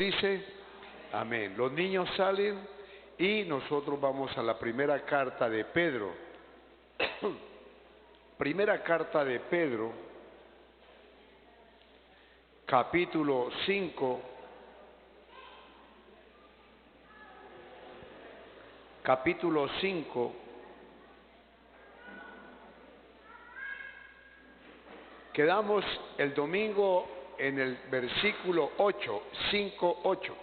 Dice, amén. Los niños salen y nosotros vamos a la primera carta de Pedro. Primera carta de Pedro, capítulo 5. Capítulo 5. Quedamos el domingo en el versículo 8, 5:8,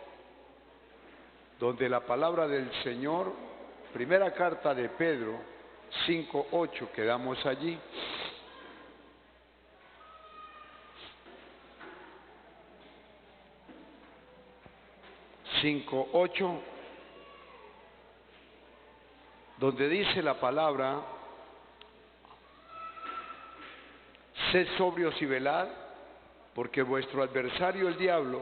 donde la palabra del Señor, primera carta de Pedro, 5:8, quedamos allí. Donde dice la palabra: sed sobrios y velad, porque vuestro adversario el diablo,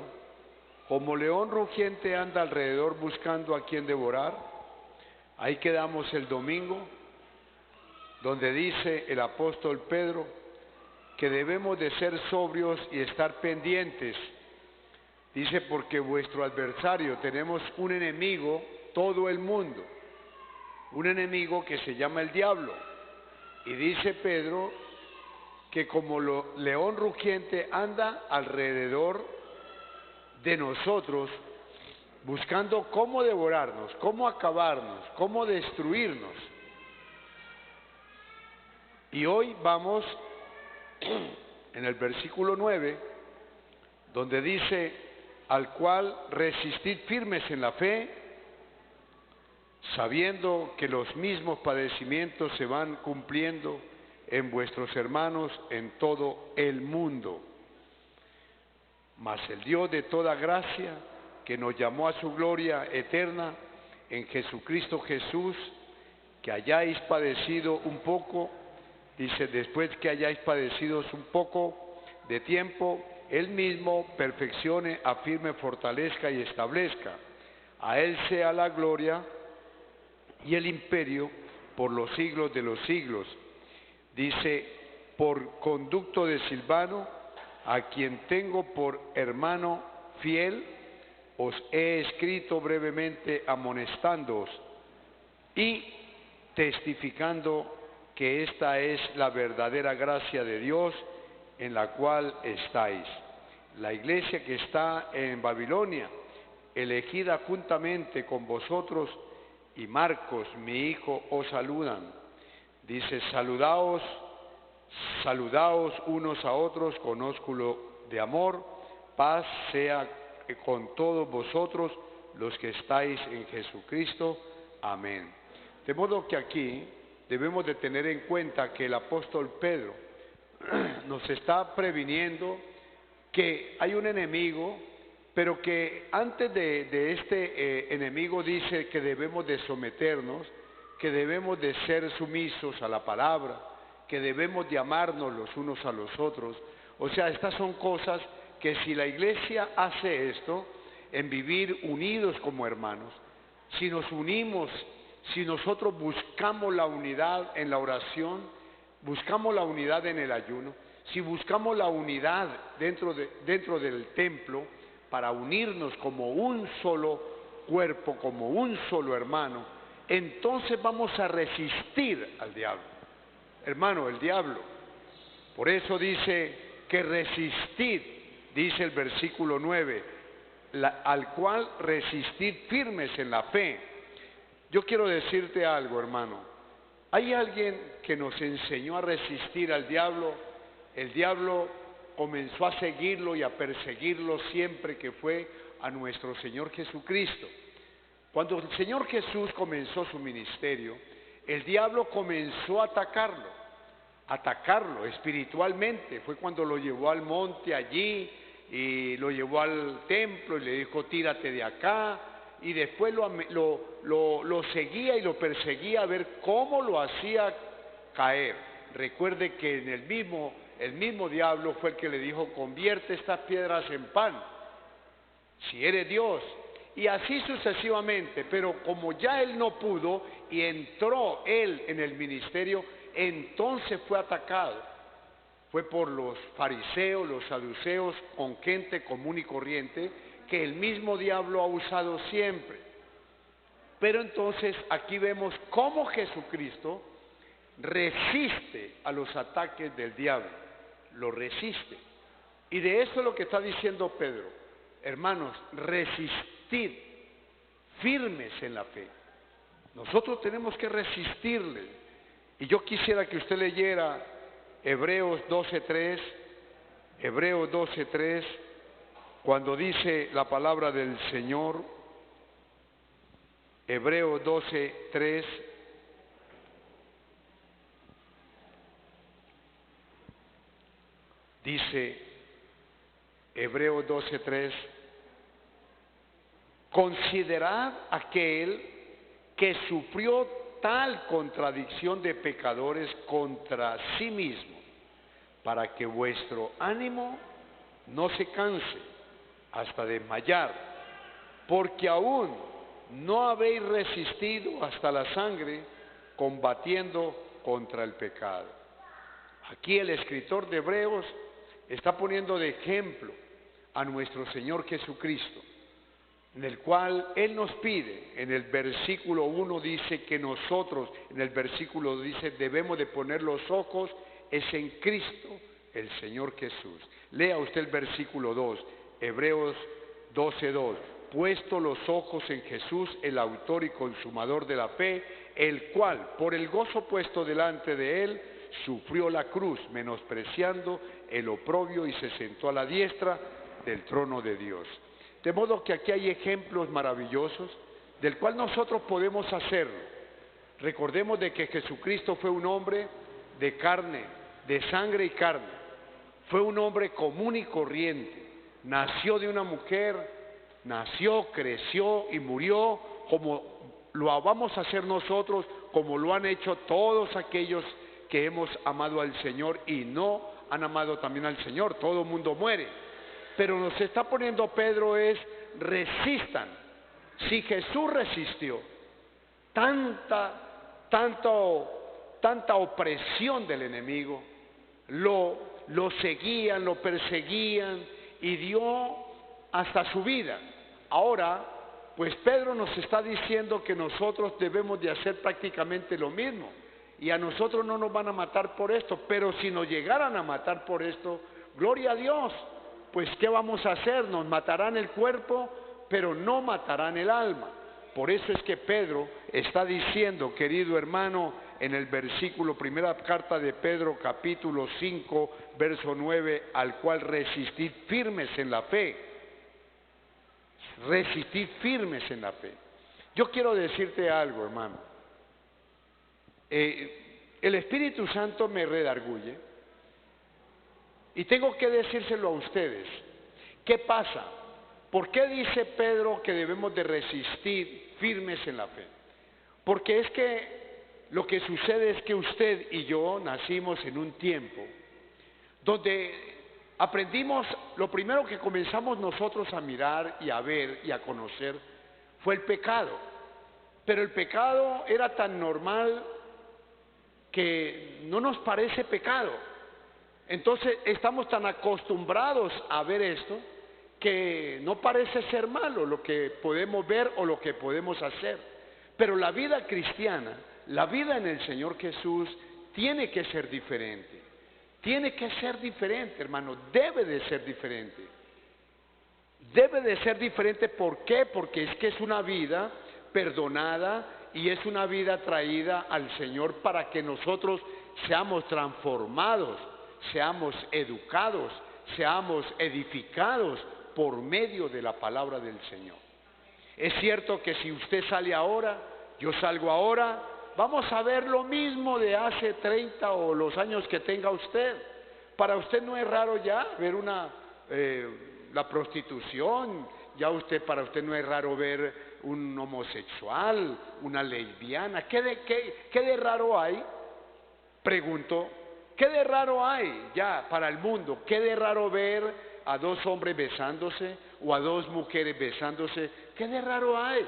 como león rugiente, anda alrededor buscando a quien devorar. Ahí quedamos el domingo, donde dice el apóstol Pedro que debemos de ser sobrios y estar pendientes. Dice, porque vuestro adversario, tenemos un enemigo, todo el mundo, un enemigo que se llama el diablo. Y dice Pedro que como león rugiente anda alrededor de nosotros, buscando cómo devorarnos, cómo acabarnos, cómo destruirnos. Y hoy vamos en el versículo 9, donde dice: al cual resistid firmes en la fe, sabiendo que los mismos padecimientos se van cumpliendo en vuestros hermanos en todo el mundo. Mas el Dios de toda gracia, que nos llamó a su gloria eterna en Jesucristo Jesús, que hayáis padecido un poco, dice, después que hayáis padecido un poco de tiempo, Él mismo perfeccione, afirme, fortalezca y establezca. A Él sea la gloria y el imperio por los siglos de los siglos. Dice, por conducto de Silvano, a quien tengo por hermano fiel, os he escrito brevemente amonestándoos y testificando que esta es la verdadera gracia de Dios en la cual estáis. La iglesia que está en Babilonia, elegida juntamente con vosotros, y Marcos, mi hijo, os saludan. Dice, saludaos unos a otros con ósculo de amor, paz sea con todos vosotros los que estáis en Jesucristo. Amén. De modo que aquí debemos de tener en cuenta que el apóstol Pedro nos está previniendo que hay un enemigo, pero que antes de este enemigo dice que debemos de someternos, que debemos de ser sumisos a la palabra, que debemos de amarnos los unos a los otros. O sea, estas son cosas que si la iglesia hace esto, en vivir unidos como hermanos, si nos unimos, si nosotros buscamos la unidad en la oración, buscamos la unidad en el ayuno, si buscamos la unidad dentro del templo para unirnos como un solo cuerpo, como un solo hermano, entonces vamos a resistir al diablo. Hermano, el diablo. Por eso dice que resistid, dice el versículo 9, al cual resistid firmes en la fe. Yo quiero decirte algo, hermano. Hay alguien que nos enseñó a resistir al diablo. El diablo comenzó a seguirlo y a perseguirlo siempre que fue a nuestro Señor Jesucristo. Cuando el Señor Jesús comenzó su ministerio, el diablo comenzó a atacarlo espiritualmente. Fue cuando lo llevó al monte allí y lo llevó al templo y le dijo, tírate de acá. Y después lo seguía y lo perseguía a ver cómo lo hacía caer. Recuerde que el mismo diablo fue el que le dijo, convierte estas piedras en pan, si eres Dios. Y así sucesivamente, pero como ya él no pudo y entró él en el ministerio, entonces fue atacado. Fue por los fariseos, los saduceos, con gente común y corriente que el mismo diablo ha usado siempre. Pero entonces aquí vemos cómo Jesucristo resiste a los ataques del diablo, lo resiste. Y de eso es lo que está diciendo Pedro. Hermanos, resistid, firmes en la fe. Nosotros tenemos que resistirle. Y yo quisiera que usted leyera Hebreos 12:3, Hebreos 12:3, cuando dice la palabra del Señor, Hebreos 12:3, dice Hebreos 12:3, considerad aquel que sufrió tal contradicción de pecadores contra sí mismo, para que vuestro ánimo no se canse hasta desmayar, porque aún no habéis resistido hasta la sangre combatiendo contra el pecado. Aquí el escritor de Hebreos está poniendo de ejemplo a nuestro Señor Jesucristo, en el cual Él nos pide, en el versículo 1 dice que nosotros, en el versículo dice, debemos de poner los ojos, es en Cristo, el Señor Jesús. Lea usted el versículo 2, Hebreos 12:2, puesto los ojos en Jesús, el autor y consumador de la fe, el cual, por el gozo puesto delante de Él, sufrió la cruz, menospreciando el oprobio, y se sentó a la diestra del trono de Dios. De modo que aquí hay ejemplos maravillosos del cual nosotros podemos hacerlo. Recordemos de que Jesucristo fue un hombre de carne, de sangre y carne. Fue un hombre común y corriente. Nació de una mujer, nació, creció y murió como lo vamos a hacer nosotros, como lo han hecho todos aquellos que hemos amado al Señor y no han amado también al Señor. Todo el mundo muere. Pero nos está poniendo Pedro es, resistan. Si Jesús resistió tanta opresión del enemigo, lo seguían, lo perseguían y dio hasta su vida. Ahora, pues Pedro nos está diciendo que nosotros debemos de hacer prácticamente lo mismo. Y a nosotros no nos van a matar por esto, pero si nos llegaran a matar por esto, gloria a Dios. Pues ¿qué vamos a hacer? Nos matarán el cuerpo, pero no matarán el alma. Por eso es que Pedro está diciendo, querido hermano, en el versículo, primera carta de Pedro, capítulo 5, verso 9, al cual resistid firmes en la fe. Resistid firmes en la fe. Yo quiero decirte algo, hermano. El Espíritu Santo me redarguye. Y tengo que decírselo a ustedes. ¿Qué pasa? ¿Por qué dice Pedro que debemos de resistir firmes en la fe? Porque es que lo que sucede es que usted y yo nacimos en un tiempo donde aprendimos, lo primero que comenzamos nosotros a mirar y a ver y a conocer fue el pecado. Pero el pecado era tan normal que no nos parece pecado. Entonces estamos tan acostumbrados a ver esto que no parece ser malo lo que podemos ver o lo que podemos hacer. Pero la vida cristiana, la vida en el Señor Jesús tiene que ser diferente. Tiene que ser diferente, hermano, debe de ser diferente. Debe de ser diferente, ¿por qué? Porque es que es una vida perdonada y es una vida traída al Señor para que nosotros seamos transformados, seamos educados, seamos edificados por medio de la palabra del Señor. Es cierto que si usted sale ahora, yo salgo ahora, vamos a ver lo mismo de hace 30 o los años que tenga usted. Para usted no es raro ya ver la prostitución, para usted no es raro ver un homosexual, una lesbiana. ¿Qué de raro hay? Pregunto. ¿Qué de raro hay ya para el mundo? ¿Qué de raro ver a dos hombres besándose o a dos mujeres besándose? ¿Qué de raro hay?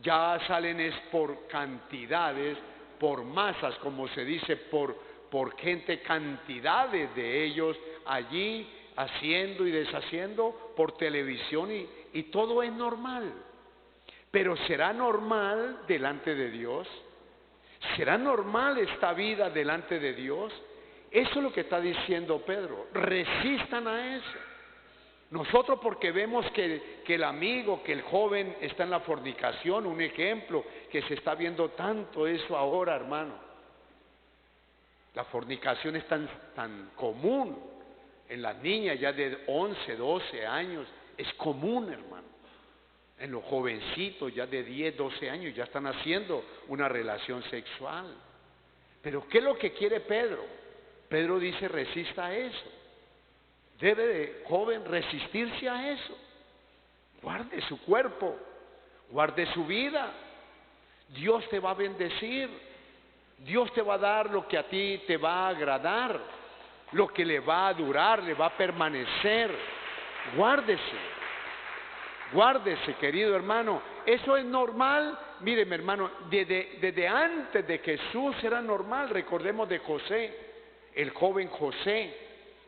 Ya salen es por cantidades, por masas, como se dice, por gente, cantidades de ellos allí haciendo y deshaciendo por televisión y todo es normal. Pero ¿será normal delante de Dios? ¿Será normal esta vida delante de Dios? Eso es lo que está diciendo Pedro. Resistan a eso. Nosotros porque vemos que el amigo, que el joven está en la fornicación, un ejemplo, que se está viendo tanto eso ahora, hermano. La fornicación es tan común en las niñas ya de 11, 12 años, es común, hermano. En los jovencitos ya de 10, 12 años ya están haciendo una relación sexual. Pero ¿qué es lo que quiere Pedro? Pedro dice, resista a eso. Debe de, joven, resistirse a eso. Guarde su cuerpo, guarde su vida. Dios te va a bendecir. Dios te va a dar lo que a ti te va a agradar, lo que le va a durar, le va a permanecer. Guárdese. Guárdese, querido hermano. Eso es normal. Míreme, hermano, desde antes de Jesús era normal. Recordemos de José, el joven José,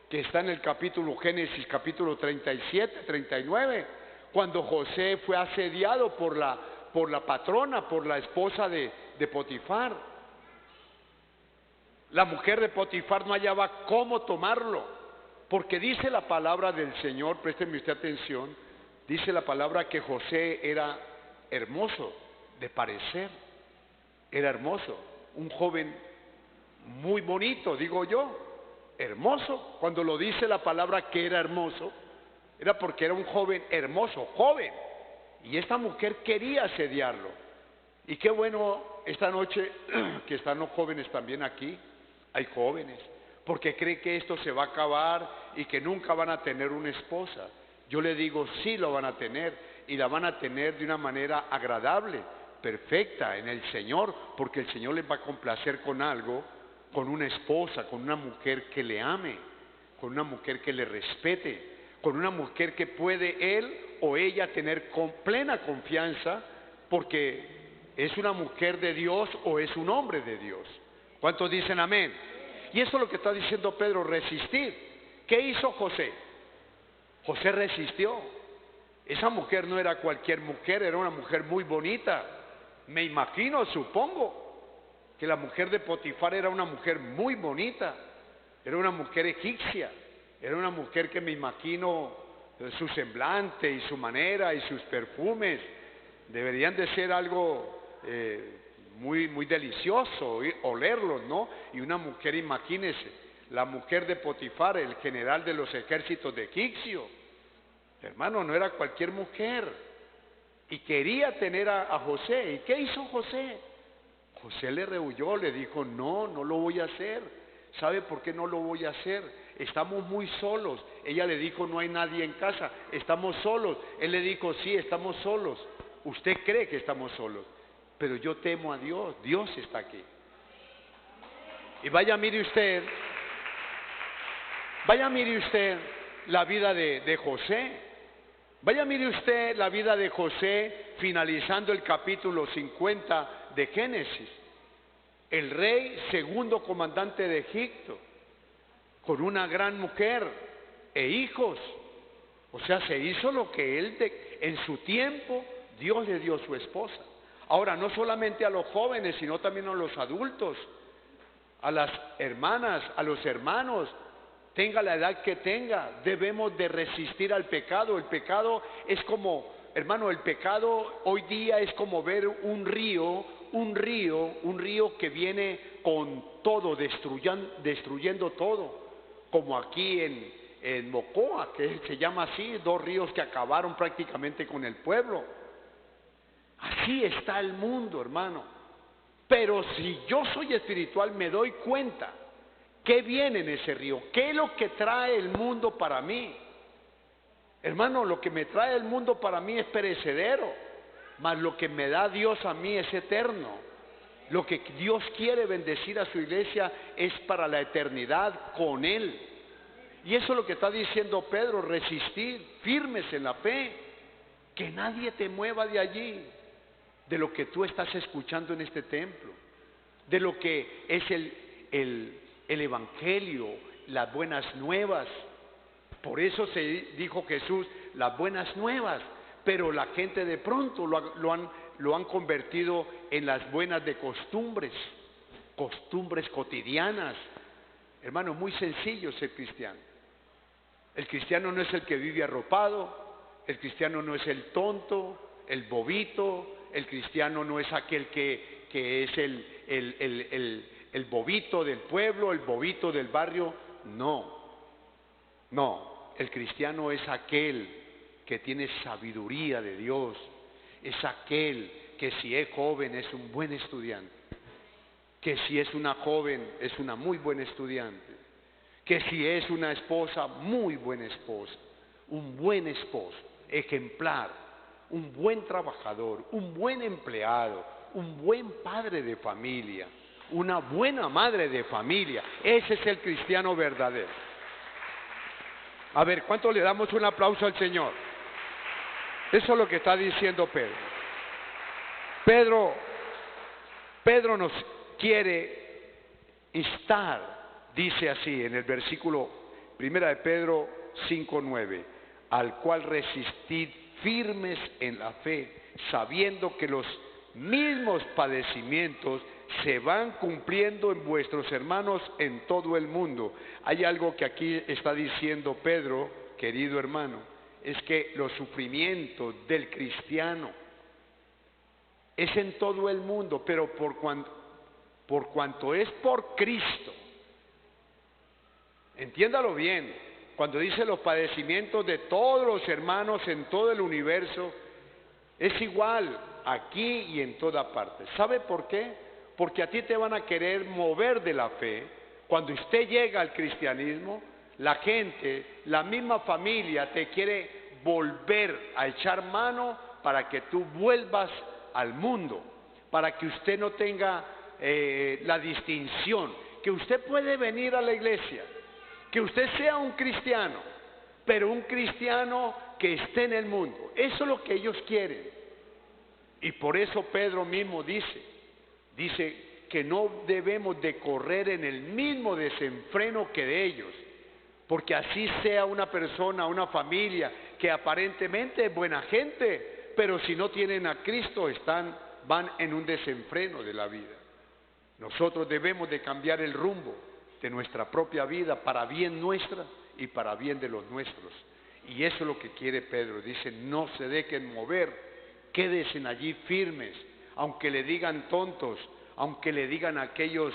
que está en el capítulo Génesis, capítulo 37, 39, cuando José fue asediado por la patrona, por la esposa de Potifar. La mujer de Potifar no hallaba cómo tomarlo, porque dice la palabra del Señor, présteme usted atención, dice la palabra que José era hermoso de parecer, era hermoso, un joven muy bonito, digo yo, hermoso. Cuando lo dice la palabra que era hermoso, era porque era un joven hermoso, joven, y esta mujer quería asediarlo. Y qué bueno esta noche que están los jóvenes también aquí, hay jóvenes, porque creen que esto se va a acabar y que nunca van a tener una esposa. Yo le digo, sí lo van a tener, y la van a tener de una manera agradable, perfecta en el Señor, porque el Señor les va a complacer con algo, con una esposa, con una mujer que le ame, con una mujer que le respete, con una mujer que puede él o ella tener con plena confianza, porque es una mujer de Dios o es un hombre de Dios. ¿Cuántos dicen amén? Y eso es lo que está diciendo Pedro, resistir. ¿Qué hizo José? José resistió. Esa mujer no era cualquier mujer, era una mujer muy bonita. Me imagino, supongo, que la mujer de Potifar era una mujer muy bonita. Era una mujer egipcia. Era una mujer que me imagino su semblante y su manera y sus perfumes deberían de ser algo muy delicioso olerlos, ¿no? Y una mujer, imagínese, la mujer de Potifar, el general de los ejércitos de Egipcio, hermano, no era cualquier mujer, y quería tener a José. ¿Y qué hizo José? José le rehuyó, le dijo, no lo voy a hacer. ¿Sabe por qué no lo voy a hacer? Estamos muy solos. Ella le dijo, no hay nadie en casa, estamos solos. Él le dijo, sí, estamos solos. Usted cree que estamos solos, pero yo temo a Dios, Dios está aquí. Y vaya mire usted la vida de José. Vaya mire usted la vida de José finalizando el capítulo 50 de Génesis. El rey, segundo comandante de Egipto, con una gran mujer e hijos. O sea, se hizo lo que él en su tiempo Dios le dio a su esposa. Ahora, no solamente a los jóvenes, sino también a los adultos, a las hermanas, a los hermanos, tenga la edad que tenga, debemos de resistir al pecado. El pecado es como, hermano, el pecado hoy día es como ver un río que viene con todo, destruyendo todo, como aquí en Mocoa, que se llama así, 2 ríos que acabaron prácticamente con el pueblo. Así está el mundo, hermano. Pero si yo soy espiritual, me doy cuenta qué viene en ese río, qué es lo que trae el mundo para mí. Hermano, lo que me trae el mundo para mí es perecedero, mas lo que me da Dios a mí es eterno. Lo que Dios quiere bendecir a su iglesia es para la eternidad con Él. Y eso es lo que está diciendo Pedro, resistir, firmes en la fe, que nadie te mueva de allí, de lo que tú estás escuchando en este templo, de lo que es el Evangelio, las buenas nuevas. Por eso se dijo Jesús, las buenas nuevas, pero la gente de pronto lo han convertido en las buenas de costumbres cotidianas. Hermano, muy sencillo ser cristiano. El cristiano no es el que vive arropado, el cristiano no es el tonto, el bobito, el cristiano no es aquel que es el bobito del pueblo, el bobito del barrio. No, el cristiano es aquel que tiene sabiduría de Dios, es aquel que si es joven es un buen estudiante, que si es una joven es una muy buena estudiante, que si es una esposa, muy buena esposa, un buen esposo, ejemplar, un buen trabajador, un buen empleado, un buen padre de familia, una buena madre de familia. Ese es el cristiano verdadero. A ver, ¿cuánto le damos un aplauso al Señor? Eso es lo que está diciendo Pedro. Pedro nos quiere instar, dice así en el versículo 1 de Pedro 5:9, al cual resistid firmes en la fe, sabiendo que los mismos padecimientos se van cumpliendo en vuestros hermanos en todo el mundo. Hay algo que aquí está diciendo Pedro, querido hermano, es que los sufrimientos del cristiano es en todo el mundo, pero por cuanto es por Cristo. Entiéndalo bien, cuando dice los padecimientos de todos los hermanos en todo el universo, es igual aquí y en toda parte. ¿Sabe por qué? Porque a ti te van a querer mover de la fe. Cuando usted llega al cristianismo, la gente, la misma familia te quiere volver a echar mano para que tú vuelvas al mundo, para que usted no tenga la distinción, que usted puede venir a la iglesia, que usted sea un cristiano, pero un cristiano que esté en el mundo. Eso es lo que ellos quieren. Y por eso Pedro mismo dice que no debemos de correr en el mismo desenfreno que de ellos, porque así sea una persona, una familia que aparentemente es buena gente, pero si no tienen a Cristo van en un desenfreno de la vida. Nosotros debemos de cambiar el rumbo de nuestra propia vida para bien nuestra y para bien de los nuestros. Y eso es lo que quiere Pedro. Dice, no se dejen mover, quédense allí firmes, aunque le digan tontos, aunque le digan a aquellos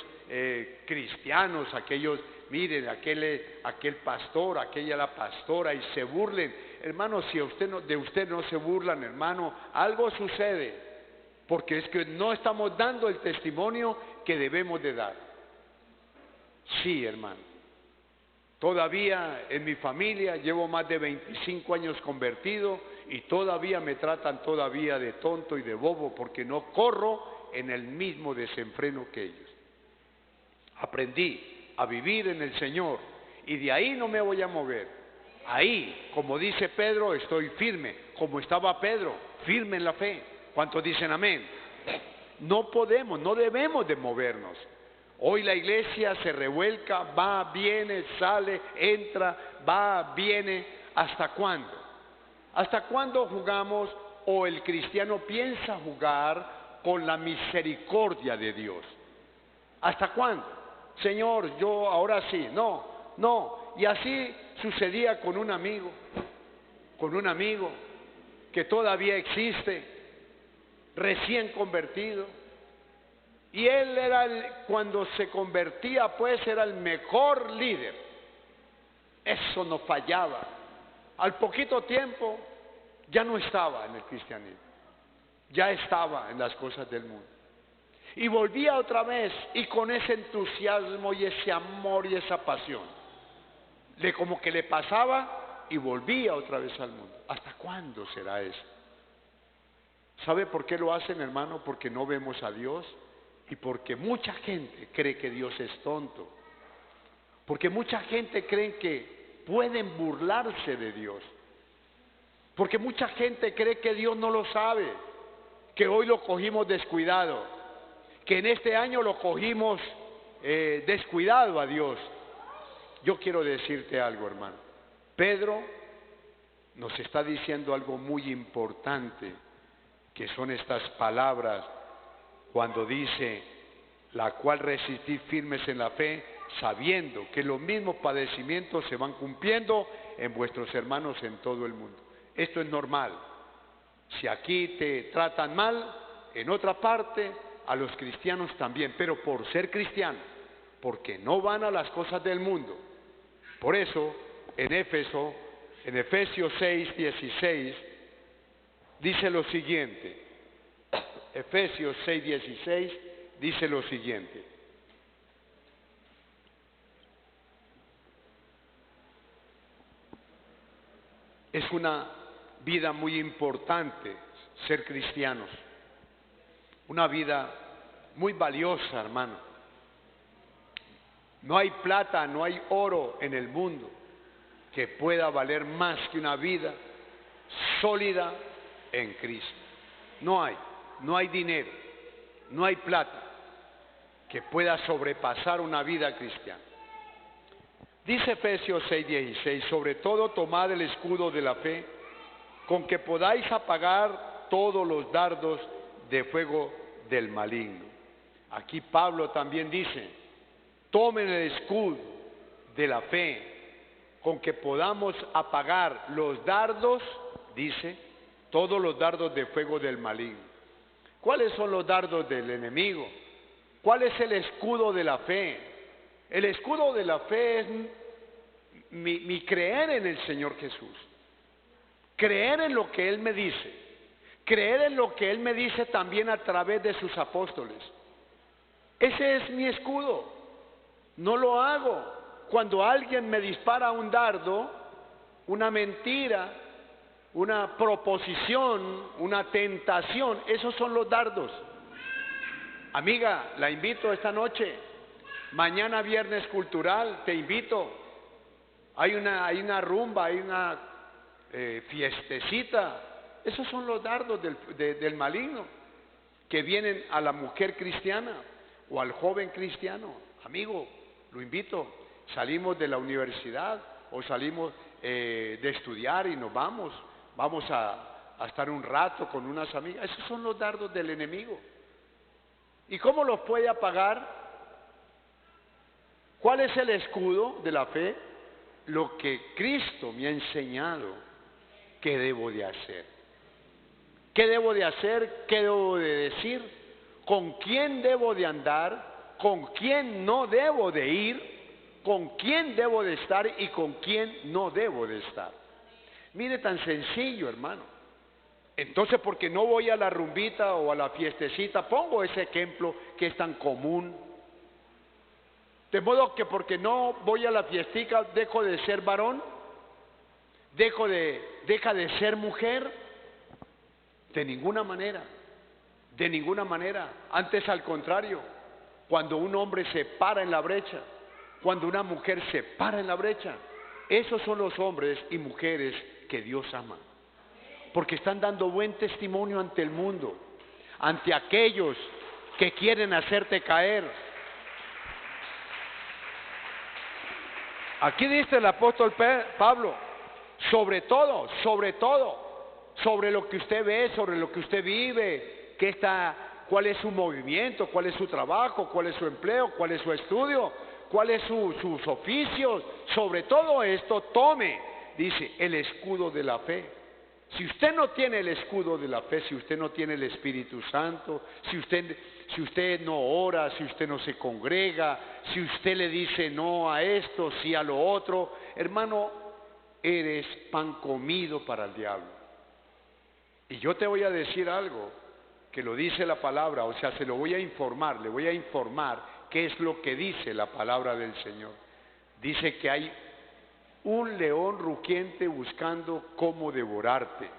cristianos, aquellos, miren, aquel pastor, aquella la pastora, y se burlen. Hermano, si de usted no se burlan, hermano, algo sucede, porque es que no estamos dando el testimonio que debemos de dar. Sí, hermano, todavía en mi familia llevo más de 25 años convertido y todavía me tratan todavía de tonto y de bobo porque no corro en el mismo desenfreno que ellos. Aprendí a vivir en el Señor y de ahí no me voy a mover. Ahí, como dice Pedro, estoy firme, como estaba Pedro, firme en la fe. ¿Cuántos dicen amén? No debemos de movernos. Hoy la iglesia se revuelca, va, viene, sale, entra, va, viene. ¿Hasta cuándo? ¿Hasta cuándo jugamos o el cristiano piensa jugar con la misericordia de Dios? ¿Hasta cuándo? Señor, yo ahora sí. No. Y así sucedía con un amigo que todavía existe, recién convertido. Y él cuando se convertía, pues era el mejor líder. Eso no fallaba. Al poquito tiempo ya no estaba en el cristianismo, ya estaba en las cosas del mundo. Y volvía otra vez, y con ese entusiasmo y ese amor y esa pasión, como que le pasaba y volvía otra vez al mundo. ¿Hasta cuándo será eso? ¿Sabe por qué lo hacen, hermano? Porque no vemos a Dios. Y porque mucha gente cree que Dios es tonto, porque mucha gente cree que pueden burlarse de Dios, porque mucha gente cree que Dios no lo sabe, que hoy lo cogimos descuidado, que en este año lo cogimos descuidado a Dios. Yo quiero decirte algo, hermano, Pedro nos está diciendo algo muy importante, que son estas palabras cuando dice: la cual resistid firmes en la fe, sabiendo que los mismos padecimientos se van cumpliendo en vuestros hermanos en todo el mundo. Esto es normal. Si aquí te tratan mal, en otra parte a los cristianos también, pero por ser cristianos, porque no van a las cosas del mundo. Por eso, en Efesios 6:16, dice lo siguiente. Efesios 6:16 dice lo siguiente: es una vida muy importante ser cristianos, una vida muy valiosa, hermano. No hay plata, no hay oro en el mundo que pueda valer más que una vida sólida en Cristo. No hay dinero, no hay plata que pueda sobrepasar una vida cristiana. Dice Efesios 6:16: sobre todo tomad el escudo de la fe, con que podáis apagar todos los dardos de fuego del maligno. Aquí Pablo también dice: tomen el escudo de la fe, con que podamos apagar los dardos, dice, todos los dardos de fuego del maligno. ¿Cuáles son los dardos del enemigo? ¿Cuál es el escudo de la fe? El escudo de la fe es mi creer en el Señor Jesús, creer en lo que Él me dice, creer en lo que Él me dice también a través de sus apóstoles. Ese es mi escudo. No lo hago cuando alguien me dispara un dardo, una mentira, una proposición, una tentación. Esos son los dardos. Amiga, la invito esta noche, mañana viernes cultural, te invito. Hay una rumba, hay una fiestecita. Esos son los dardos del maligno que vienen a la mujer cristiana o al joven cristiano. Amigo, lo invito. Salimos de la universidad o salimos de estudiar y nos vamos a estar un rato con unas amigas. Esos son los dardos del enemigo. ¿Y cómo los puede apagar? ¿Cuál es el escudo de la fe? Lo que Cristo me ha enseñado que debo de hacer. ¿Qué debo de hacer? ¿Qué debo de decir? ¿Con quién debo de andar? ¿Con quién no debo de ir? ¿Con quién debo de estar y con quién no debo de estar? Mire, tan sencillo, hermano. Entonces, porque no voy a la rumbita o a la fiestecita, pongo ese ejemplo que es tan común. De modo que porque no voy a la fiestica, dejo de ser varón, deja de ser mujer. De ninguna manera, de ninguna manera. Antes, al contrario, cuando un hombre se para en la brecha, cuando una mujer se para en la brecha, esos son los hombres y mujeres que Dios ama, porque están dando buen testimonio ante el mundo, ante aquellos que quieren hacerte caer. Aquí dice el apóstol Pablo: sobre todo, sobre lo que usted ve, sobre lo que usted vive, cuál es su movimiento, cuál es su trabajo, cuál es su empleo, cuál es su estudio, cuáles sus oficios. Sobre todo esto tome, dice, el escudo de la fe. Si usted no tiene el escudo de la fe, si usted no tiene el Espíritu Santo, si usted no ora, si usted no se congrega, si usted le dice no a esto, sí a lo otro, hermano, eres pan comido para el diablo. Y yo te voy a decir algo que lo dice la palabra, o sea, le voy a informar qué es lo que dice la palabra del Señor. Dice que hay un león rugiente buscando cómo devorarte.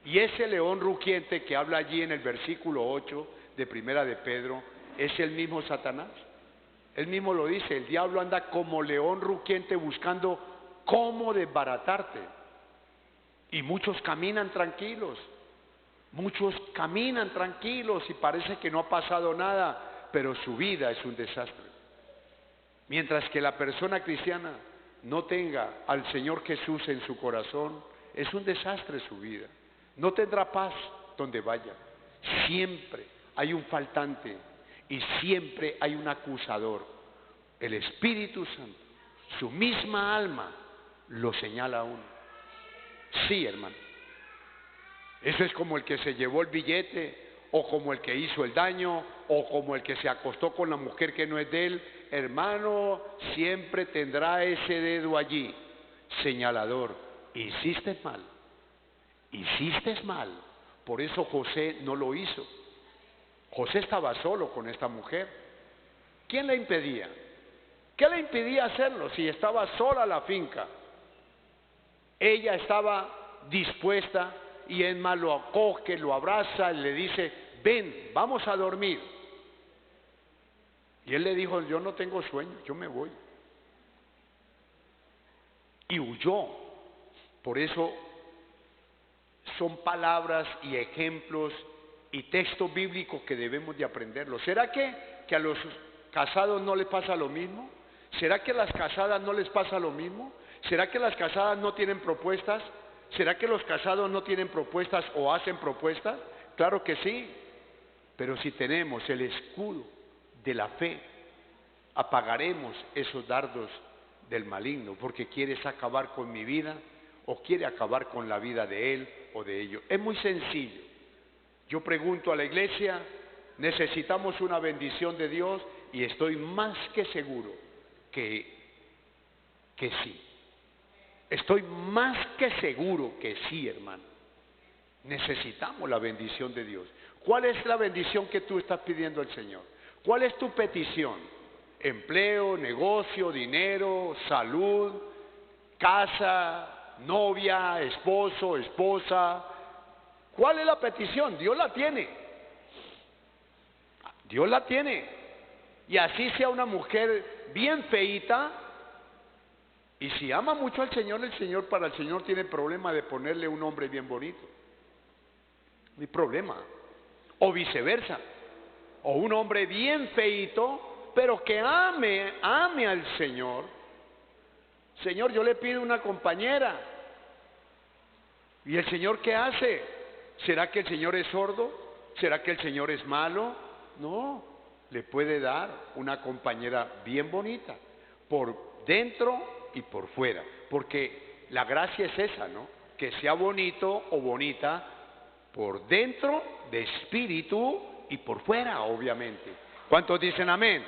Y ese león rugiente que habla allí en el versículo 8 de Primera de Pedro es el mismo Satanás. Él mismo lo dice: el diablo anda como león rugiente buscando cómo desbaratarte. Y muchos caminan tranquilos y parece que no ha pasado nada, pero su vida es un desastre. Mientras que la persona cristiana no tenga al Señor Jesús en su corazón, es un desastre su vida. No tendrá paz donde vaya. Siempre hay un faltante y siempre hay un acusador. El Espíritu Santo, su misma alma, lo señala a uno. Sí, hermano. Eso es como el que se llevó el billete, o como el que hizo el daño, o como el que se acostó con la mujer que no es de él. Hermano, siempre tendrá ese dedo allí, señalador. Hiciste mal, hiciste mal. Por eso José no lo hizo. José estaba solo con esta mujer. ¿Quién le impedía? ¿Qué le impedía hacerlo si estaba sola la finca? Ella estaba dispuesta y en más lo acoge, lo abraza y le dice, ven, vamos a dormir. Y él le dijo, yo no tengo sueño, yo me voy. Y huyó. Por eso son palabras y ejemplos y textos bíblicos que debemos de aprenderlos. ¿Será que a los casados no les pasa lo mismo? ¿Será que a las casadas no les pasa lo mismo? ¿Será que las casadas no tienen propuestas? ¿Será que los casados no tienen propuestas o hacen propuestas? Claro que sí, pero si tenemos el escudo de la fe, apagaremos esos dardos del maligno, porque quieres acabar con mi vida o quiere acabar con la vida de él o de ellos. Es muy sencillo. Yo pregunto a la iglesia, necesitamos una bendición de Dios y estoy más que seguro que sí. Estoy más que seguro que sí, hermano. Necesitamos la bendición de Dios. ¿Cuál es la bendición que tú estás pidiendo al Señor? ¿Cuál es tu petición? Empleo, negocio, dinero, salud, casa, novia, esposo, esposa. ¿Cuál es la petición? Dios la tiene. Dios la tiene. Y así sea una mujer bien feíta, y si ama mucho al Señor, para el Señor tiene problema de ponerle un hombre bien bonito. No hay problema. O viceversa. O un hombre bien feíto, pero que ame al Señor. Señor, yo le pido una compañera. ¿Y el Señor qué hace? ¿Será que el Señor es sordo? ¿Será que el Señor es malo? No, le puede dar una compañera bien bonita, por dentro y por fuera, porque la gracia es esa, ¿no? Que sea bonito o bonita por dentro de espíritu y por fuera, obviamente. ¿Cuántos dicen amén?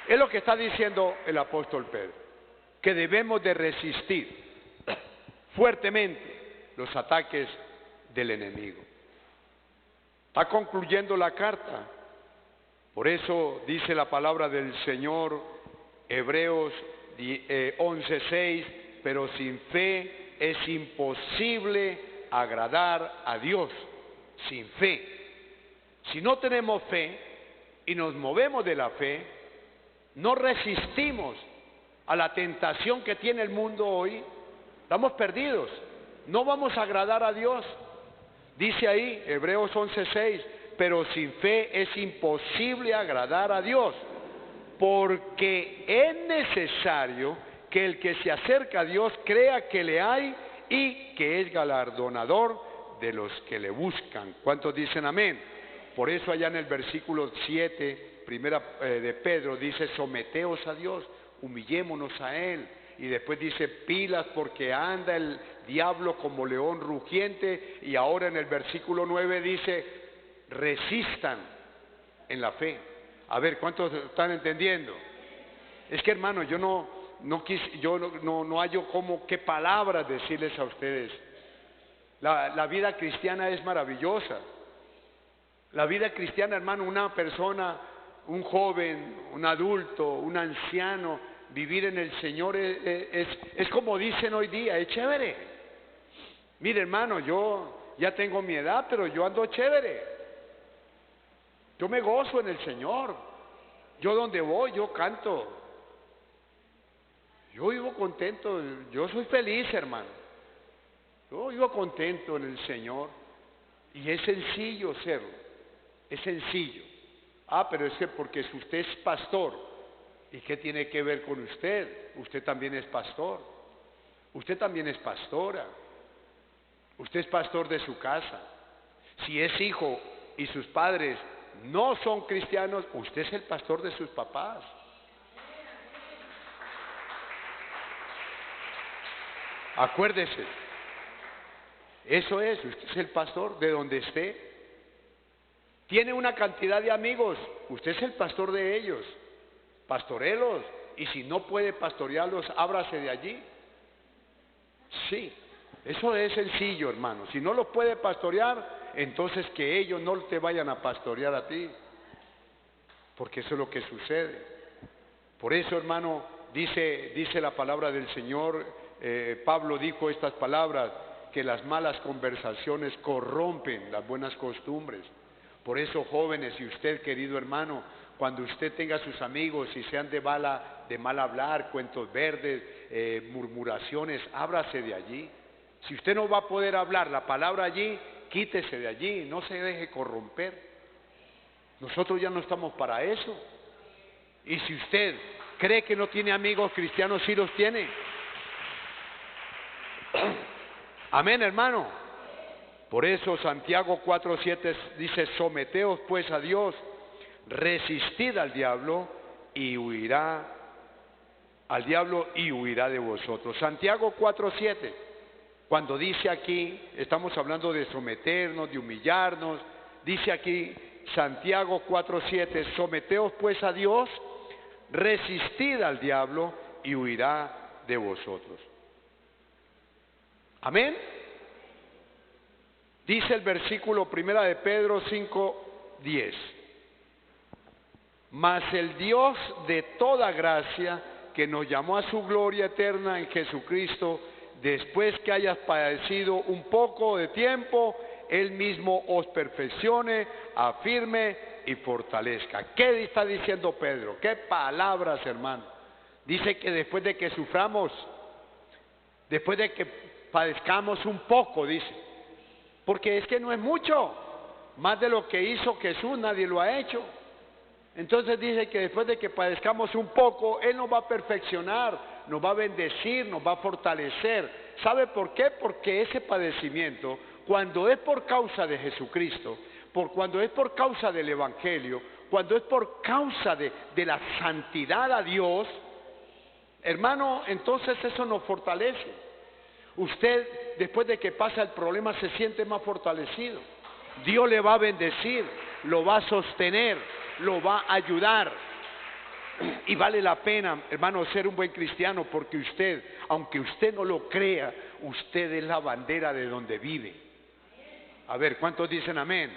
Es lo que está diciendo el apóstol Pedro, que debemos de resistir fuertemente los ataques del enemigo. Está concluyendo la carta. Por eso dice la palabra del Señor, Hebreos 11:6, pero sin fe es imposible agradar a Dios. Sin fe. Si no tenemos fe y nos movemos de la fe, no resistimos a la tentación que tiene el mundo hoy, estamos perdidos. No vamos a agradar a Dios. Dice ahí, Hebreos 11:6, pero sin fe es imposible agradar a Dios, porque es necesario que el que se acerca a Dios crea que le hay y que es galardonador de los que le buscan. ¿Cuántos dicen amén? Por eso allá en el versículo 7, primera de Pedro, dice, someteos a Dios, humillémonos a Él. Y después dice, pilas porque anda el diablo como león rugiente. Y ahora en el versículo 9 dice, resistan en la fe. A ver, ¿cuántos están entendiendo? Es que hermano, yo no hallo qué palabras decirles a ustedes. La vida cristiana es maravillosa. La vida cristiana, hermano, una persona, un joven, un adulto, un anciano, vivir en el Señor es como dicen hoy día, es chévere. Mire hermano, yo ya tengo mi edad, pero yo ando chévere. Yo me gozo en el Señor. Yo donde voy, yo canto. Yo vivo contento, yo soy feliz, hermano. Yo vivo contento en el Señor. Y es sencillo serlo, es sencillo. Pero es que porque si usted es pastor ¿Y qué tiene que ver con usted? Usted también es pastor. Usted también es pastora. Usted es pastor de su casa. Si es hijo y sus padres no son cristianos, usted es el pastor de sus papás. Acuérdese, eso es, usted es el pastor de donde esté. Tiene una cantidad de amigos, usted es el pastor de ellos. Pastorelos, y si no puede pastorearlos, ábrase de allí. Sí, eso es sencillo, hermano. Si no los puede pastorear, entonces que ellos no te vayan a pastorear a ti, porque eso es lo que sucede. Por eso, hermano, dice la palabra del Señor, Pablo dijo estas palabras, que las malas conversaciones corrompen las buenas costumbres. Por eso, jóvenes, y usted, querido hermano, cuando usted tenga sus amigos y sean de mal hablar, cuentos verdes, murmuraciones, ábrase de allí. Si usted no va a poder hablar la palabra allí, quítese de allí, no se deje corromper. Nosotros ya no estamos para eso. Y si usted cree que no tiene amigos cristianos, sí los tiene. Amén, hermano. Por eso Santiago 4:7 dice: someteos pues a Dios, resistid al diablo y huirá de vosotros. Santiago 4:7, cuando dice aquí, estamos hablando de someternos, de humillarnos, dice aquí Santiago 4:7, someteos pues a Dios, resistid al diablo y huirá de vosotros. Amén. Dice el versículo 1 de Pedro 5:10. Mas el Dios de toda gracia, que nos llamó a su gloria eterna en Jesucristo, después que hayas padecido un poco de tiempo, Él mismo os perfeccione, afirme y fortalezca. ¿Qué está diciendo Pedro? ¿Qué palabras, hermano? Dice que después de que suframos, después de que padezcamos un poco, dice, porque es que no es mucho, más de lo que hizo Jesús nadie lo ha hecho. Entonces dice que después de que padezcamos un poco, Él nos va a perfeccionar, nos va a bendecir, nos va a fortalecer. ¿Sabe por qué? Porque ese padecimiento, cuando es por causa de Jesucristo, cuando es por causa del Evangelio, cuando es por causa de la santidad a Dios, hermano, entonces eso nos fortalece. Usted, después de que pasa el problema, se siente más fortalecido. Dios le va a bendecir, lo va a sostener, lo va a ayudar. Y vale la pena, hermano, ser un buen cristiano, porque usted, aunque usted no lo crea, usted es la bandera de donde vive. A ver, ¿cuántos dicen amén?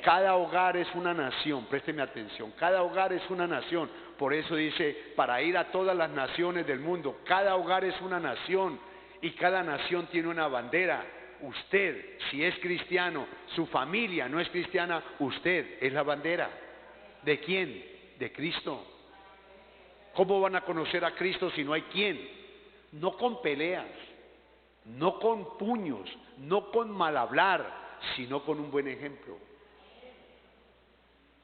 Cada hogar es una nación, présteme atención, cada hogar es una nación. Por eso dice, para ir a todas las naciones del mundo, cada hogar es una nación. Y cada nación tiene una bandera. Usted, si es cristiano, su familia no es cristiana, usted es la bandera. ¿De quién? De Cristo. ¿Cómo van a conocer a Cristo si no hay quién? No con peleas, no con puños, no con mal hablar, sino con un buen ejemplo.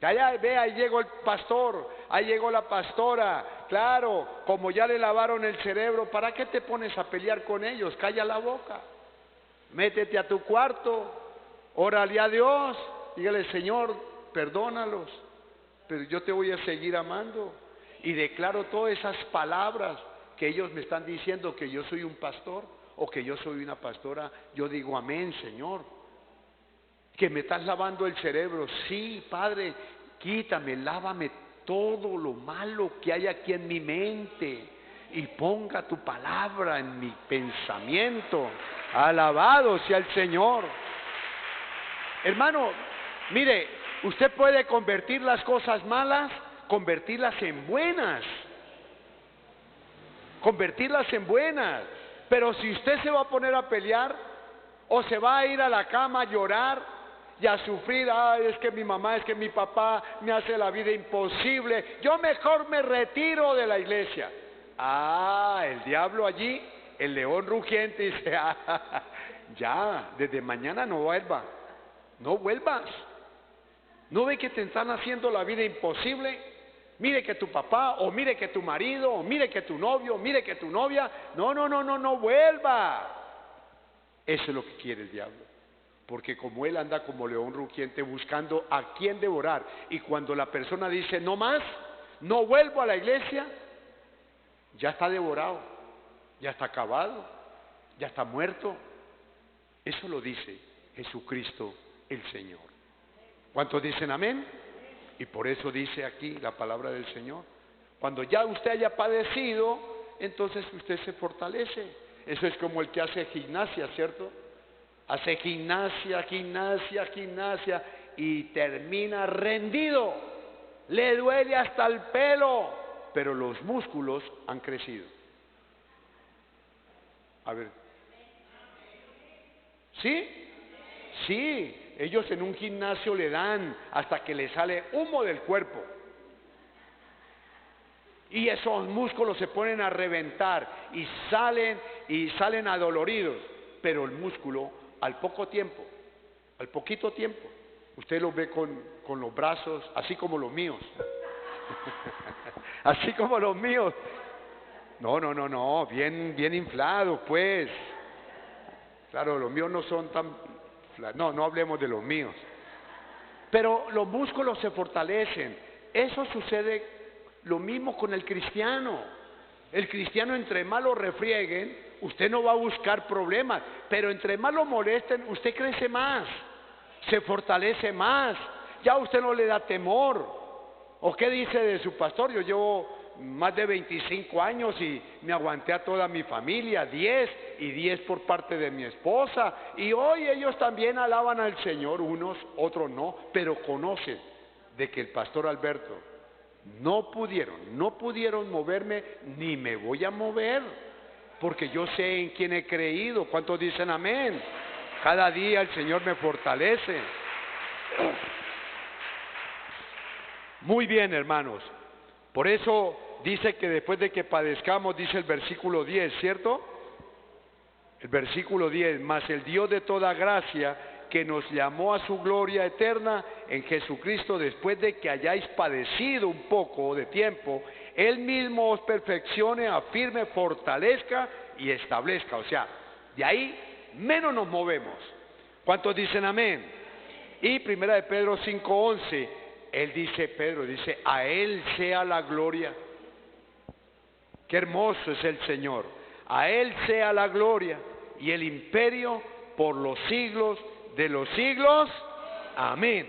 Allá, ve, ahí llegó el pastor, ahí llegó la pastora. Claro, como ya le lavaron el cerebro, ¿para qué te pones a pelear con ellos? Calla la boca, métete a tu cuarto, órale a Dios, dígale: Señor, perdónalos, pero yo te voy a seguir amando. Y declaro todas esas palabras que ellos me están diciendo, que yo soy un pastor o que yo soy una pastora. Yo digo: amén, Señor. Que me estás lavando el cerebro. Sí, Padre, quítame, lávame todo lo malo que hay aquí en mi mente y ponga tu palabra en mi pensamiento. Alabado sea el Señor. Hermano, mire, usted puede convertir las cosas malas, convertirlas en buenas. Convertirlas en buenas. Pero si usted se va a poner a pelear o se va a ir a la cama a llorar y a sufrir: ay, es que mi mamá, es que mi papá me hace la vida imposible, yo mejor me retiro de la iglesia. El diablo allí, el león rugiente, dice: ya, desde mañana no vuelvas. ¿No ve que te están haciendo la vida imposible? Mire que tu papá, o mire que tu marido, o mire que tu novio, mire que tu novia. No, no, no, no, no vuelva. Eso es lo que quiere el diablo. Porque como él anda como león rugiente buscando a quién devorar. Y cuando la persona dice no más, no vuelvo a la iglesia, ya está devorado, ya está acabado, ya está muerto. Eso lo dice Jesucristo el Señor. ¿Cuántos dicen amén? Y por eso dice aquí la palabra del Señor. Cuando ya usted haya padecido, entonces usted se fortalece. Eso es como el que hace gimnasia, ¿cierto? Hace gimnasia, gimnasia, gimnasia y termina rendido. Le duele hasta el pelo, pero los músculos han crecido. A ver. ¿Sí? Sí. Ellos en un gimnasio le dan hasta que le sale humo del cuerpo. Y esos músculos se ponen a reventar y salen adoloridos. Pero el músculo al poco tiempo, al poquito tiempo, usted lo ve con los brazos, así como los míos. Así como los míos. No, no, no, no, bien inflados, pues. Claro, los míos no son tan... No hablemos de los míos. Pero los músculos se fortalecen. Eso sucede lo mismo con el cristiano. El cristiano, entre más lo refrieguen, usted no va a buscar problemas, pero entre más lo molesten, usted crece más, se fortalece más. Ya usted no le da temor. ¿O qué dice de su pastor? Yo llevo más de 25 años y me aguanté a toda mi familia, 10 por parte de mi esposa, y hoy ellos también alaban al Señor, unos, otros no, pero conocen de que el pastor Alberto no pudieron moverme, ni me voy a mover, porque yo sé en quién he creído. ¿Cuántos dicen amén? Cada día el Señor me fortalece. Muy bien, hermanos. Por eso dice que después de que padezcamos, dice el versículo 10, ¿cierto? El versículo 10, mas el Dios de toda gracia, que nos llamó a su gloria eterna en Jesucristo, después de que hayáis padecido un poco de tiempo, Él mismo os perfeccione, afirme, fortalezca y establezca. O sea, de ahí menos nos movemos. ¿Cuántos dicen amén? Y primera de Pedro 5:11, Pedro dice, a Él sea la gloria. Qué hermoso es el Señor. A Él sea la gloria y el imperio por los siglos de los siglos. Amén.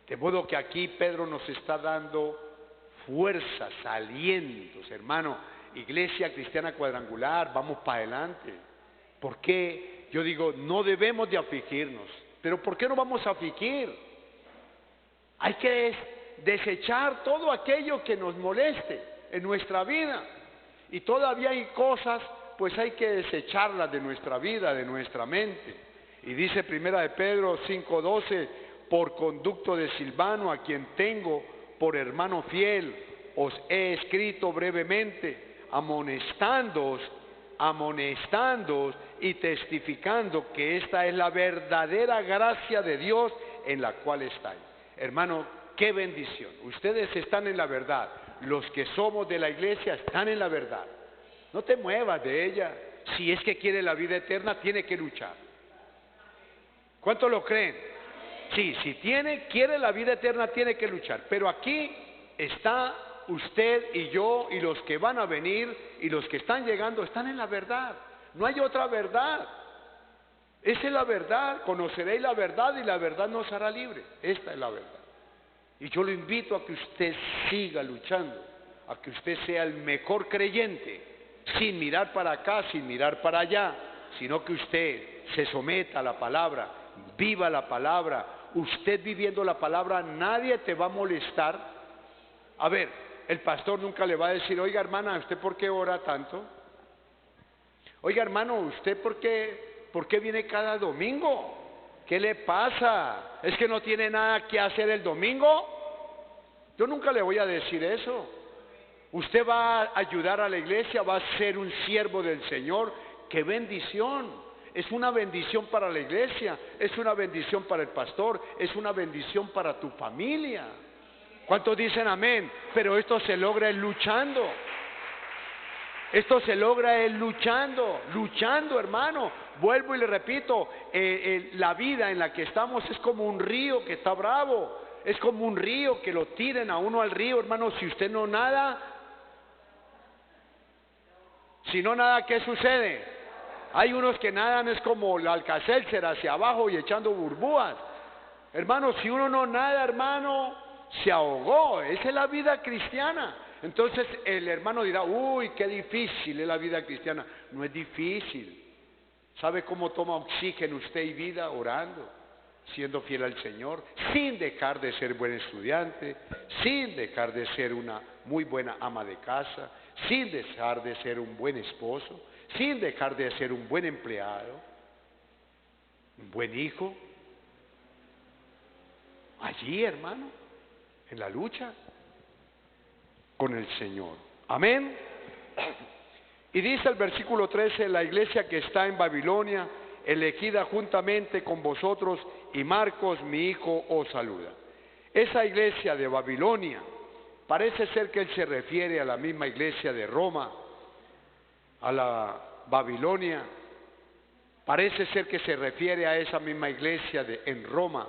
De modo que aquí Pedro nos está dando fuerzas, alientos, hermano. Iglesia Cristiana Cuadrangular, vamos para adelante. ¿Por qué? Yo digo, no debemos de afligirnos. Pero ¿por qué no vamos a afligir? Hay que desechar todo aquello que nos moleste en nuestra vida. Y todavía hay cosas, pues hay que desecharlas de nuestra vida, de nuestra mente. Y dice primera de Pedro 5:12, por conducto de Silvano, a quien tengo por hermano fiel, os he escrito brevemente, amonestándoos y testificando que esta es la verdadera gracia de Dios en la cual estáis. Hermano, qué bendición. Ustedes están en la verdad. Los que somos de la iglesia están en la verdad. No te muevas de ella. Si es que quiere la vida eterna, tiene que luchar. ¿Cuántos lo creen? Sí, si quiere la vida eterna, tiene que luchar. Pero aquí está usted y yo y los que van a venir y los que están llegando están en la verdad. No hay otra verdad. Esa es la verdad. Conoceréis la verdad y la verdad nos hará libre. Esta es la verdad. Y yo lo invito a que usted siga luchando, a que usted sea el mejor creyente, sin mirar para acá, sin mirar para allá, sino que usted se someta a la palabra, viva la palabra. Usted viviendo la palabra, nadie te va a molestar. A ver, el pastor nunca le va a decir, oiga hermana, ¿usted por qué ora tanto? Oiga hermano, ¿usted por qué viene cada domingo? ¿Qué le pasa? ¿Es que no tiene nada que hacer el domingo? Yo nunca le voy a decir eso. Usted va a ayudar a la iglesia, va a ser un siervo del Señor. ¡Qué bendición! Es una bendición para la iglesia, es una bendición para el pastor, es una bendición para tu familia. ¿Cuántos dicen amén? Pero esto se logra luchando. Esto se logra luchando, hermano. Vuelvo y le repito, la vida en la que estamos es como un río que está bravo. Es como un río que lo tiren a uno al río, hermano. Si usted no nada, ¿qué sucede? Hay unos que nadan es como el Alka-Seltzer hacia abajo y echando burbujas. Hermano, si uno no nada, hermano, se ahogó. Esa es la vida cristiana. Entonces el hermano dirá, uy, qué difícil es la vida cristiana. No es difícil. ¿Sabe cómo toma oxígeno usted y vida? Orando, siendo fiel al Señor, sin dejar de ser buen estudiante, sin dejar de ser una muy buena ama de casa, sin dejar de ser un buen esposo, sin dejar de ser un buen empleado, un buen hijo. Allí, hermano, en la lucha con el Señor. Amén. Y dice el versículo 13, la iglesia que está en Babilonia, elegida juntamente con vosotros, y Marcos, mi hijo, os saluda. Esa iglesia de Babilonia, parece ser que él se refiere a la misma iglesia de Roma, a la Babilonia. Parece ser que se refiere a esa misma iglesia en Roma.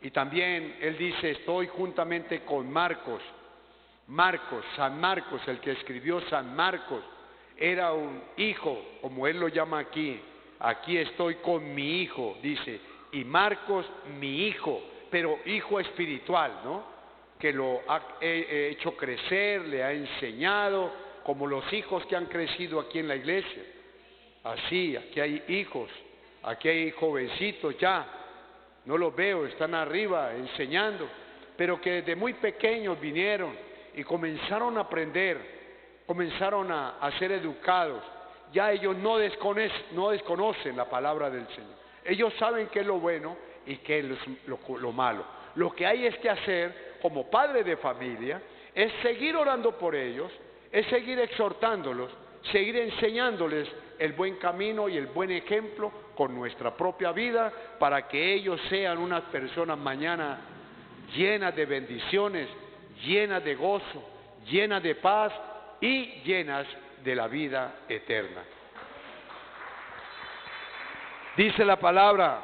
Y también él dice, estoy juntamente con Marcos. Marcos, San Marcos, el que escribió San Marcos, era un hijo, como él lo llama aquí. Aquí estoy con mi hijo, dice, y Marcos, mi hijo, pero hijo espiritual, ¿no? Que lo ha hecho crecer, le ha enseñado, como los hijos que han crecido aquí en la iglesia. Así, aquí hay hijos, aquí hay jovencitos ya, no los veo, están arriba enseñando, pero que desde muy pequeños vinieron y comenzaron a aprender, comenzaron a ser educados. Ya ellos no desconocen la palabra del Señor. Ellos saben qué es lo bueno y qué es lo malo. Lo que hay es que hacer como padre de familia es seguir orando por ellos, es seguir exhortándolos, seguir enseñándoles el buen camino y el buen ejemplo con nuestra propia vida, para que ellos sean unas personas mañana llenas de bendiciones, llenas de gozo, llenas de paz y llenas de la vida eterna. Dice la palabra,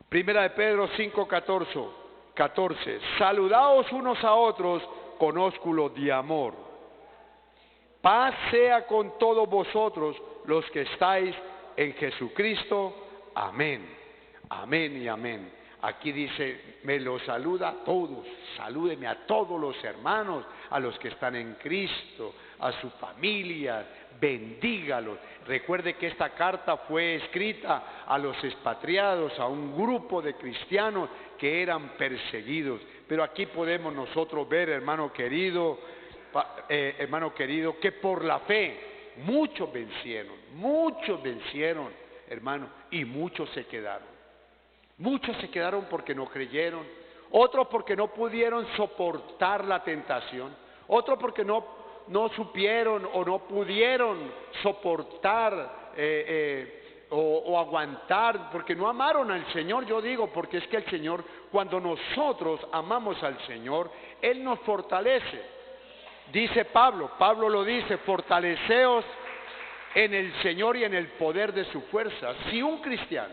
Primera de Pedro 5:14, saludaos unos a otros con ósculo de amor. Paz sea con todos vosotros los que estáis en Jesucristo. Amén. Amén y amén. Aquí dice, me los saluda a todos, salúdeme a todos los hermanos, a los que están en Cristo, a su familia, bendígalos. Recuerde que esta carta fue escrita a los expatriados, a un grupo de cristianos que eran perseguidos. Pero aquí podemos nosotros ver, hermano querido, que por la fe muchos vencieron, hermano, y muchos se quedaron. Muchos se quedaron porque no creyeron, otros porque no pudieron soportar la tentación, otros porque no supieron o no pudieron soportar o aguantar, porque no amaron al Señor. Yo digo, porque es que el Señor, cuando nosotros amamos al Señor, Él nos fortalece. Dice Pablo lo dice, fortaleceos en el Señor y en el poder de su fuerza. Si un cristiano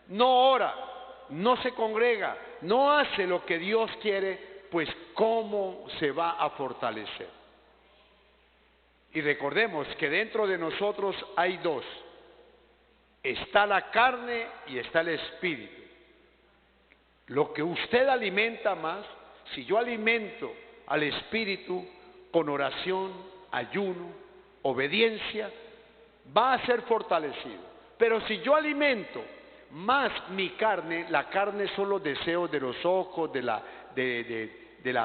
no ora, no se congrega, no hace lo que Dios quiere, pues ¿cómo se va a fortalecer? Y recordemos que dentro de nosotros hay dos: está la carne y está el espíritu. Lo que usted alimenta más, si yo alimento al espíritu con oración, ayuno, obediencia, va a ser fortalecido. Pero si yo alimento más mi carne, la carne son los deseos de los ojos, de la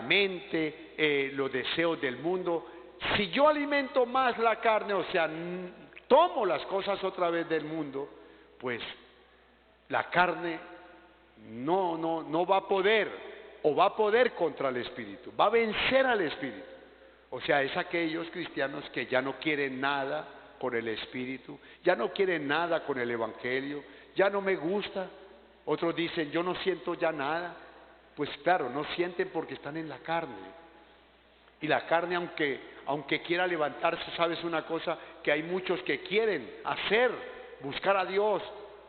mente, los deseos del mundo. Si yo alimento más la carne, o sea, tomo las cosas otra vez del mundo, pues la carne no va a poder, o va a poder contra el espíritu, va a vencer al espíritu. O sea, es aquellos cristianos que ya no quieren nada con el espíritu, ya no quieren nada con el evangelio, ya no me gusta. Otros dicen, yo no siento ya nada, pues claro, no sienten porque están en la carne. Y la carne, aunque quiera levantarse, ¿sabes una cosa? Que hay muchos que quieren hacer, buscar a Dios.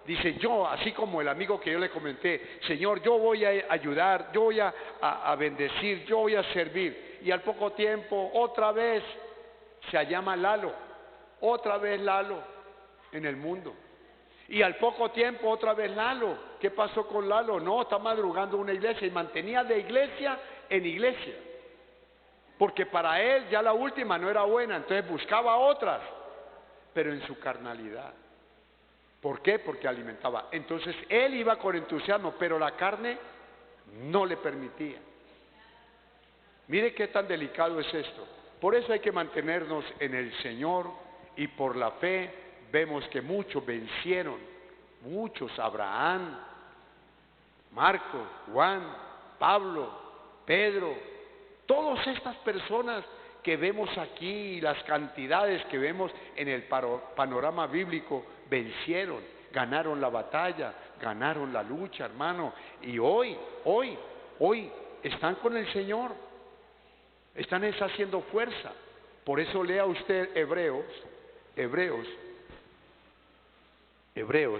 Dice, yo, así como el amigo que yo le comenté, Señor, yo voy a ayudar, yo voy a bendecir, yo voy a servir. Y al poco tiempo, otra vez, se llama Lalo, otra vez Lalo en el mundo. Y al poco tiempo, otra vez Lalo. ¿Qué pasó con Lalo? No, está madrugando una iglesia y mantenía de iglesia en iglesia. Porque para él ya la última no era buena, entonces buscaba otras, pero en su carnalidad. ¿Por qué? Porque alimentaba. Entonces él iba con entusiasmo, pero la carne no le permitía. Mire qué tan delicado es esto. Por eso hay que mantenernos en el Señor, y por la fe vemos que muchos vencieron, muchos, Abraham, Marcos, Juan, Pablo, Pedro, todas estas personas que vemos aquí, las cantidades que vemos en el panorama bíblico, vencieron, ganaron la batalla, ganaron la lucha, hermano, y hoy están con el Señor, están haciendo fuerza. Por eso lea usted Hebreos,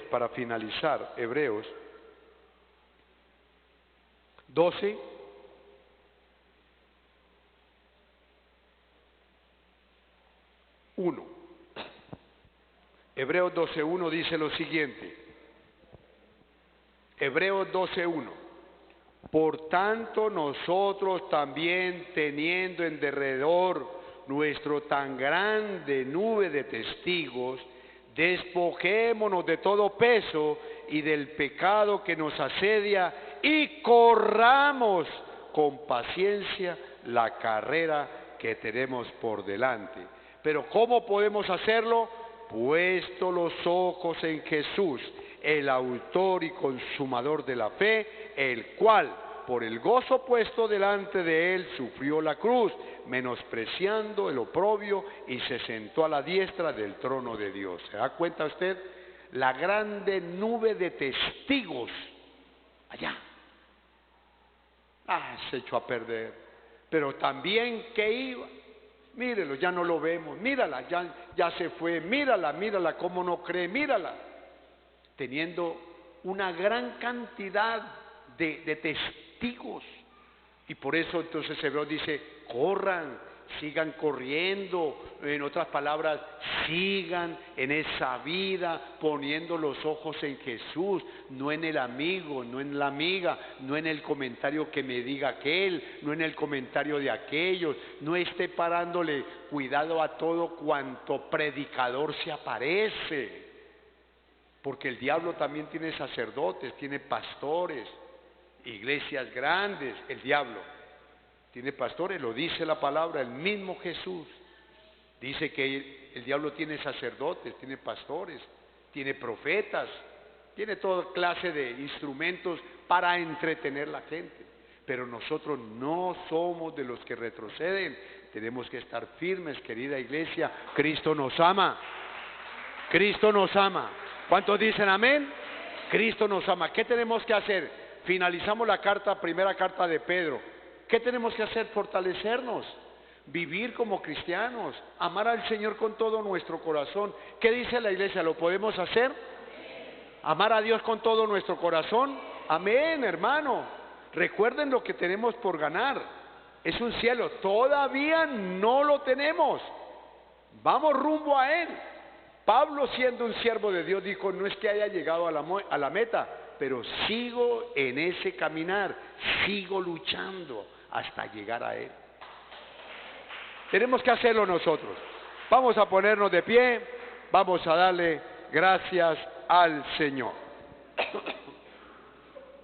para finalizar, Hebreos 12, Hebreos 12:1 dice lo siguiente. Hebreos 12:1. Por tanto nosotros también, teniendo en derredor nuestro tan grande nube de testigos, despojémonos de todo peso y del pecado que nos asedia, y corramos con paciencia la carrera que tenemos por delante. Pero ¿cómo podemos hacerlo? Puesto los ojos en Jesús, el autor y consumador de la fe, el cual, por el gozo puesto delante de él, sufrió la cruz, menospreciando el oprobio, y se sentó a la diestra del trono de Dios. ¿Se da cuenta usted? La grande nube de testigos allá. Se echó a perder. Pero también que iba. Mírelo, ya no lo vemos, mírala, ya se fue, mírala, cómo no cree, mírala. Teniendo una gran cantidad de testigos. Y por eso entonces Hebreos dice, corran, sigan corriendo, en otras palabras, sigan en esa vida poniendo los ojos en Jesús, no en el amigo, no en la amiga, no en el comentario que me diga aquel, no en el comentario de aquellos, no esté parándole cuidado a todo cuanto predicador se aparece, porque el diablo también tiene sacerdotes, tiene pastores, iglesias grandes, el diablo tiene pastores, lo dice la palabra, el mismo Jesús dice que el diablo tiene sacerdotes, tiene pastores, tiene profetas, tiene toda clase de instrumentos para entretener a la gente. Pero nosotros no somos de los que retroceden, tenemos que estar firmes, querida iglesia. Cristo nos ama, Cristo nos ama. ¿Cuántos dicen amén? Cristo nos ama. ¿Qué tenemos que hacer? Finalizamos la primera carta de Pedro. ¿Qué tenemos que hacer? Fortalecernos, vivir como cristianos, amar al Señor con todo nuestro corazón. ¿Qué dice la iglesia? ¿Lo podemos hacer? ¿Amar a Dios con todo nuestro corazón? Amén, hermano. Recuerden lo que tenemos por ganar. Es un cielo. Todavía no lo tenemos. Vamos rumbo a Él. Pablo, siendo un siervo de Dios, dijo, no es que haya llegado a la meta, pero sigo en ese caminar, sigo luchando hasta llegar a Él. Tenemos que hacerlo nosotros. Vamos a ponernos de pie, vamos a darle gracias al Señor.